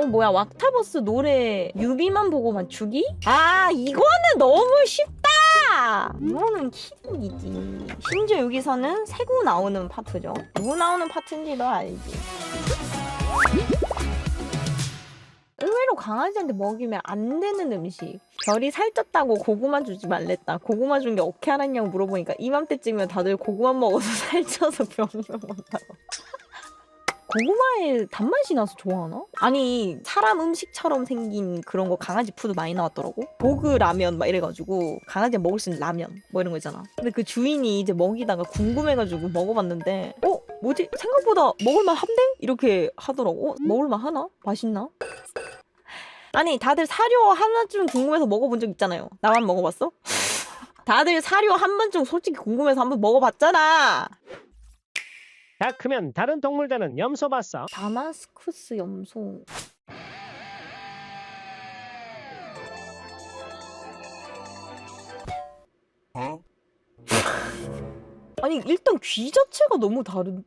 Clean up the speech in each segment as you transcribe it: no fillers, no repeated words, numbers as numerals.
뭐야, 왁타버스 노래 뮤비만 보고 맞추기? 아, 이거는 너무 쉽다! 이거는 키보기지. 심지어 여기서는 세구 나오는 파트죠. 누구 나오는 파트인지 너 알지? 의외로 강아지한테 먹이면 안 되는 음식. 별이 살쪘다고 고구마 주지 말랬다. 고구마 준 게 어떻게 알았냐고 물어보니까 이맘때쯤이면 다들 고구마 먹어서 살쪄서 병원 온다고. 고구마에 단맛이 나서 좋아하나? 아니, 사람 음식처럼 생긴 그런 거 강아지 푸드 많이 나왔더라고. 도그 라면 막 이래가지고 강아지가 먹을 수 있는 라면 뭐 이런 거 있잖아. 근데 그 주인이 이제 먹이다가 궁금해가지고 먹어봤는데 뭐지? 생각보다 먹을만 한데? 이렇게 하더라고. 먹을만 하나? 맛있나? 아니, 다들 사료 하나쯤 궁금해서 먹어본 적 있잖아요. 나만 먹어봤어? 다들 사료 한 번쯤 솔직히 궁금해서 한번 먹어봤잖아. 다 크면 다른 동물들은 염소 봤어? 다마스쿠스 염소. 아니, 일단 귀 자체가 너무 다른데?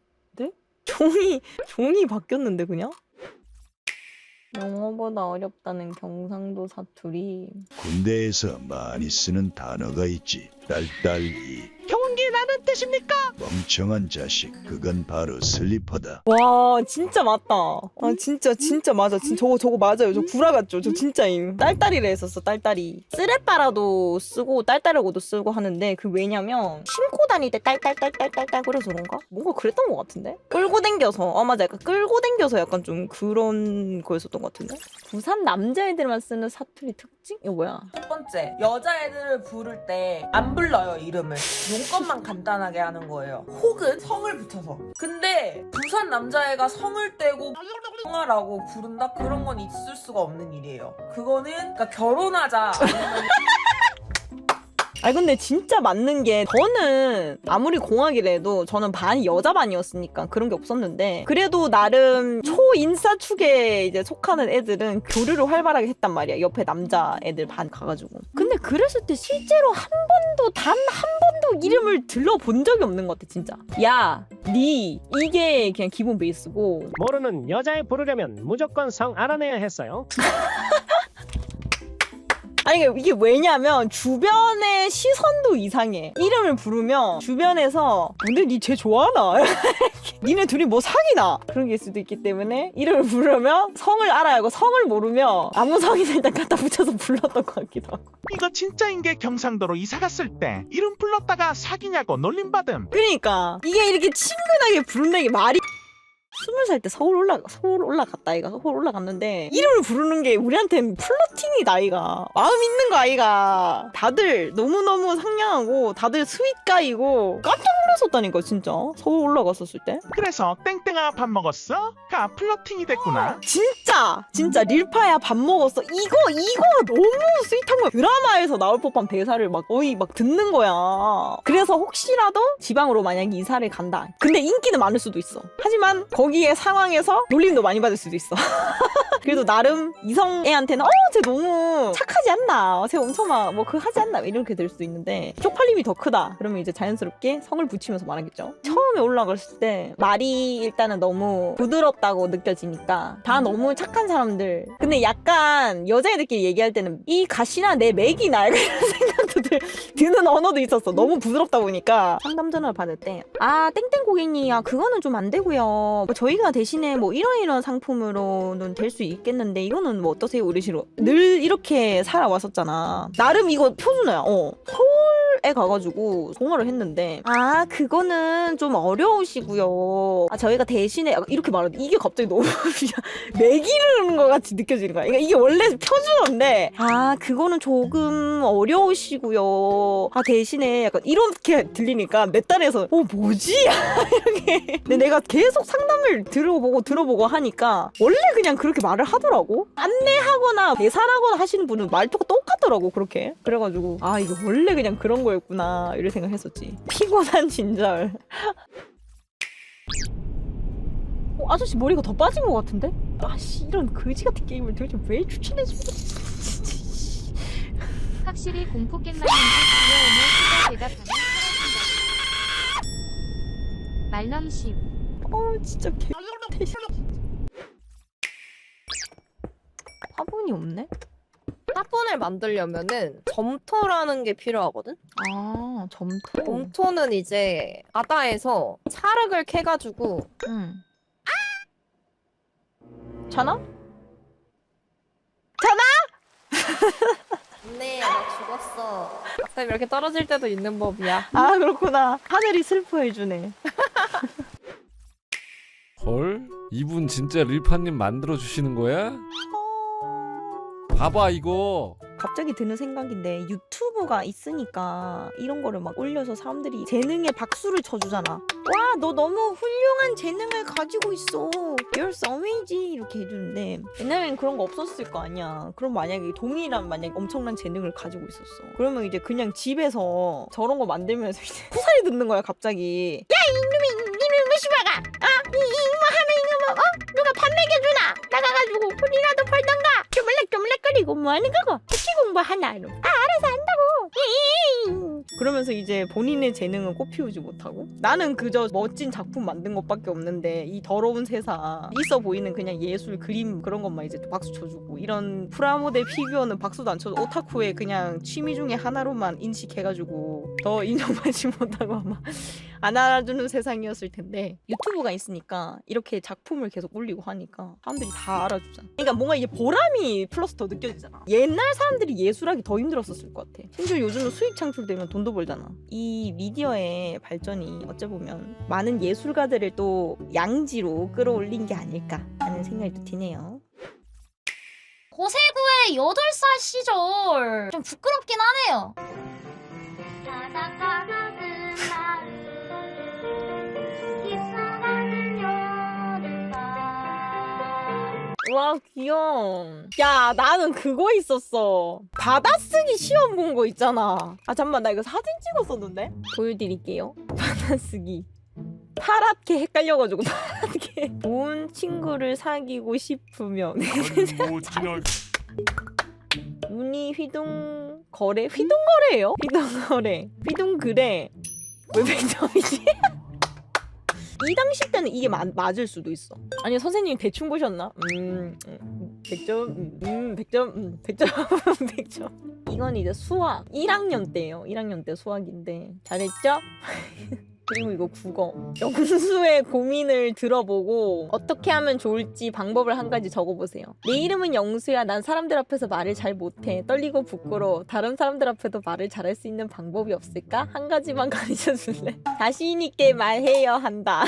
종이 바뀌었는데 그냥? 영어보다 어렵다는 경상도 사투리. 군대에서 많이 쓰는 단어가 있지. 딸딸이. 경기라는 뜻입니까? 멍청한 자식. 그건 바로 슬리퍼다. 와, 진짜 맞다. 아, 진짜 맞아. 저거 맞아요. 저 구라같죠. 저 진짜임. 딸딸이라 했었어, 딸딸이. 쓰레빠라도 쓰고 딸딸이라고도 쓰고 하는데 그 왜냐면 신고 다닐 때 딸딸딸딸딸 그래서 그런가? 뭔가 그랬던 것 같은데? 끌고 댕겨서. 맞아. 약간 끌고 댕겨서 약간 좀 그런 거였었던 것 같은데? 부산 남자애들만 쓰는 사투리 특징? 이거 뭐야? 첫 번째, 여자애들을 부를 때 안 불러요, 이름을. 용건만 간단하게 하는 거예요. 혹은 성을 붙여서. 근데 부산 남자애가 성을 떼고 라고 부른다? 그런 건 있을 수가 없는 일이에요. 그거는 그러니까 결혼하자. 아니 근데 진짜 맞는 게 저는 아무리 공학이라도 저는 반이 여자 반이었으니까 그런 게 없었는데 그래도 나름 초인싸축에 이제 속하는 애들은 교류를 활발하게 했단 말이야. 옆에 남자 애들 반 가가지고. 근데 그랬을 때 실제로 단 한 번도 이름을 들러본 적이 없는 것 같아 진짜. 야, 니 이게 그냥 기본 베이스고. 모르는 여자애 부르려면 무조건 성 알아내야 했어요. 아니 이게 왜냐면 주변의 시선도 이상해. 이름을 부르면 주변에서 근데 니 쟤 좋아하나? 니네 둘이 뭐 사귀나? 그런 게 있을 수도 있기 때문에 이름을 부르면 성을 알아야 하고 성을 모르면 아무 성이나 일단 갖다 붙여서 불렀던 것 같기도 하고. 이거 진짜인 게 경상도로 이사 갔을 때 이름 불렀다가 사귀냐고 놀림받음. 그러니까 이게 이렇게 친근하게 부른다는 게 말이 20살 때 서울 올라갔다 아이가. 서울 올라갔는데 이름을 부르는 게 우리한테는 플러팅이다 아이가. 마음 있는 거 아이가. 다들 너무너무 상냥하고 다들 스윗가이고 깜짝 놀랐었다니까 진짜. 서울 올라갔었을 때. 그래서 땡땡아 밥 먹었어? 가 플러팅이 됐구나. 진짜 릴파야 밥 먹었어. 이거 너무 스윗한 거야. 드라마에서 나올 법한 대사를 막 거의 막 듣는 거야. 그래서 혹시라도 지방으로 만약에 이사를 간다. 근데 인기는 많을 수도 있어. 하지만 거기에 상황에서 놀림도 많이 받을 수도 있어. 그래도 나름 이성 애한테는 쟤 너무 착하지 않나? 쟤 엄청 막 뭐 그거 하지 않나? 이렇게 될 수도 있는데 쪽팔림이 더 크다. 그러면 이제 자연스럽게 성을 붙이면서 말하겠죠. 처음에 올라갔을 때 말이 일단은 너무 부드럽다고 느껴지니까 다 너무 착한 사람들. 근데 약간 여자애들끼리 얘기할 때는 이 가시나 내 맥이나 이런 생각도 드는 언어도 있었어. 너무 부드럽다 보니까 상담 전화를 받을 때 땡땡 고객님 그거는 좀 안 되고요. 저희가 대신에 뭐 이런 상품으로는 될 수 있겠는데 이거는 뭐 어떠세요? 이러시로 늘 이렇게 살아왔었잖아. 나름 이거 표준어야. 서울에 가가지고 통화를 했는데 그거는 좀 어려우시고요. 저희가 대신에 이렇게 말하는데 이게 갑자기 너무 매기르는 것 같이 느껴지는 거야. 그러니까 이게 원래 표준어인데 그거는 조금 어려우시고요. 대신에 약간 이렇게 들리니까 내 딴에서 뭐지? 이렇게. 근데 내가 계속 상담을 들어보고 하니까 원래 그냥 그렇게 말을 하더라고. 안내하거나 배달하거나 하시는 분은 말투가 똑같더라고 그렇게. 그래가지고 이거 원래 그냥 그런 거였구나 이런 생각했었지. 피곤한 진절. 아저씨 머리가 더 빠진 것 같은데? 이런 거지 같은 게임을 도대체 왜 추천해주지? 확실히 공포게임만인지 귀여우면 수다 대답하는 사람입니다. 말넘심. 진짜 개. 화분이 없네? 화분을 만들려면은 점토라는 게 필요하거든? 아, 점토. 점토는 이제 바다에서 찰흙을 캐가지고 응. 자나? 네, 나 죽었어. 가끔 이렇게 떨어질 때도 있는 법이야. 아, 그렇구나. 하늘이 슬퍼해주네. 헐? 이분 진짜 릴파님 만들어주시는 거야? 봐봐 이거. 갑자기 드는 생각인데 유튜브가 있으니까 이런 거를 막 올려서 사람들이 재능에 박수를 쳐주잖아. 와, 너 너무 훌륭한 재능을 가지고 있어. You're so amazing 이렇게 해주는데 옛날에는 그런 거 없었을 거 아니야. 그럼 만약에 동일한 만약에 엄청난 재능을 가지고 있었어. 그러면 이제 그냥 집에서 저런 거 만들면서 이제 후사리 듣는 거야 갑자기. 야, 이놈이 씨발가. 이거 하면 이거 뭐 누가 밥 먹여주나? 나가가지고 꿀이라도 벌던가. 쪼물락쪼물락거리고 뭐 하는 거고? 특기 공부하나? 알아서 한다고. 그러면서 이제 본인의 재능은 꽃피우지 못하고 나는 그저 멋진 작품 만든 것밖에 없는데 이 더러운 세상 있어 보이는 그냥 예술 그림 그런 것만 이제 박수 쳐주고 이런 프라모델 피규어는 박수도 안 쳐줘. 오타쿠의 그냥 취미 중에 하나로만 인식해가지고 더 인정받지 못하고 아마 안 알아주는 세상이었을 텐데 유튜브가 있으니까 이렇게 작품을 계속 올리고 하니까 사람들이 다 알아주잖아. 그러니까 뭔가 이게 보람이 플러스 더 느껴지잖아. 옛날 사람들이 예술하기 더 힘들었었을 것 같아. 심지어 요즘은 수익 창출되면 돈도 벌잖아. 이 미디어의 발전이 어찌 보면 많은 예술가들을 또 양지로 끌어올린 게 아닐까 하는 생각이 또 드네요. 고세구의 8살 시절 좀 부끄럽긴 하네요. 와, 귀여워. 야, 나는 그거 있었어. 받아쓰기 시험 본 거 있잖아. 아, 잠깐만, 나 이거 사진 찍었었는데? 보여드릴게요. 받아쓰기. 파랗게 헷갈려가지고 파랗게. 좋은 친구를 사귀고 싶으면 눈이 휘둥거래? 휘둥거래요? 휘둥거래. 휘둥그래. 왜 100점이지? 이 당시 때는 이게 맞을 수도 있어. 아니, 선생님이 대충 보셨나? 100점, 100점, 100점, 100점. 이건 이제 수학. 1학년 때예요. 1학년 때 수학인데. 잘했죠? 그리고 이거 국어. 영수의 고민을 들어보고 어떻게 하면 좋을지 방법을 한 가지 적어보세요. 내 이름은 영수야. 난 사람들 앞에서 말을 잘 못해. 떨리고 부끄러워. 다른 사람들 앞에도 말을 잘할 수 있는 방법이 없을까? 한 가지만 가르쳐줄래? 자신 있게 말해야 한다.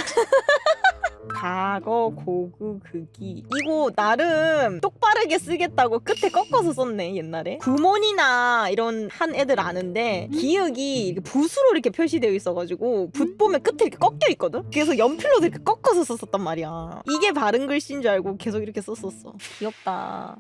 과거, 고구, 극이. 이거 나름 똑바르게 쓰겠다고 끝에 꺾어서 썼네, 옛날에. 구몬이나 이런 한 애들 아는데 기억이 붓으로 이렇게 표시되어 있어가지고 붓 보면 끝에 이렇게 꺾여 있거든? 그래서 연필로 이렇게 꺾어서 썼었단 말이야. 이게 바른 글씨인 줄 알고 계속 이렇게 썼었어. 귀엽다.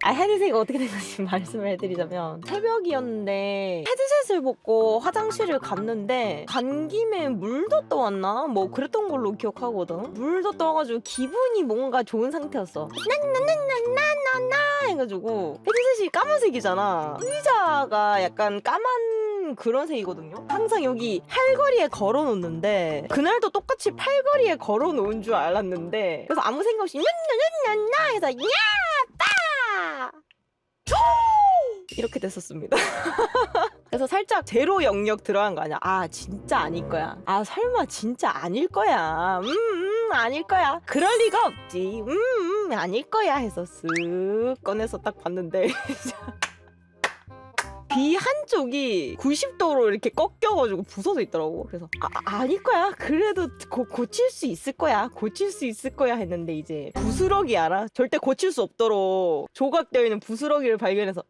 헤드셋이 어떻게 된 건지 말씀을 해드리자면 새벽이었는데 헤드셋을 벗고 화장실을 갔는데 간 김에 물도 떠왔나? 뭐 그랬던 걸로 기억하거든. 물도 떠와가지고 기분이 뭔가 좋은 상태였어. 나나나나나나 해가지고 헤드셋이 까만색이잖아. 의자가 약간 까만 그런 색이거든요. 항상 여기 팔걸이에 걸어놓는데 그날도 똑같이 팔걸이에 걸어놓은 줄 알았는데 그래서 아무 생각 없이 나나나나 해서 이렇게 됐었습니다. 그래서 살짝 제로 영역 들어간 거 아니야. 아, 진짜 아닐 거야. 아, 설마 진짜 아닐 거야. 아닐 거야. 그럴 리가 없지. 아닐 거야 해서 쓱 꺼내서 딱 봤는데 귀 한쪽이 90도로 이렇게 꺾여가지고 부서져 있더라고. 그래서 아닐 거야. 그래도 고칠 수 있을 거야. 고칠 수 있을 거야 했는데 이제 부스러기 알아? 절대 고칠 수 없도록 조각되어 있는 부스러기를 발견해서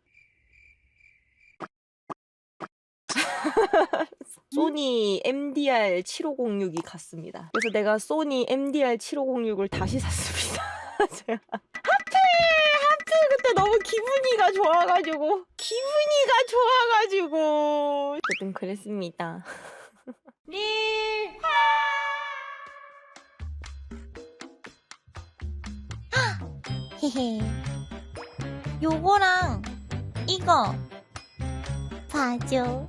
소니 MDR 7506이 갔습니다. 그래서 내가 소니 MDR 7506을 다시 샀습니다. 제가 하필 그때 너무 기분이가 좋아가지고 어쨌든 그랬습니다. 헤헤. 요거랑 이거 봐줘.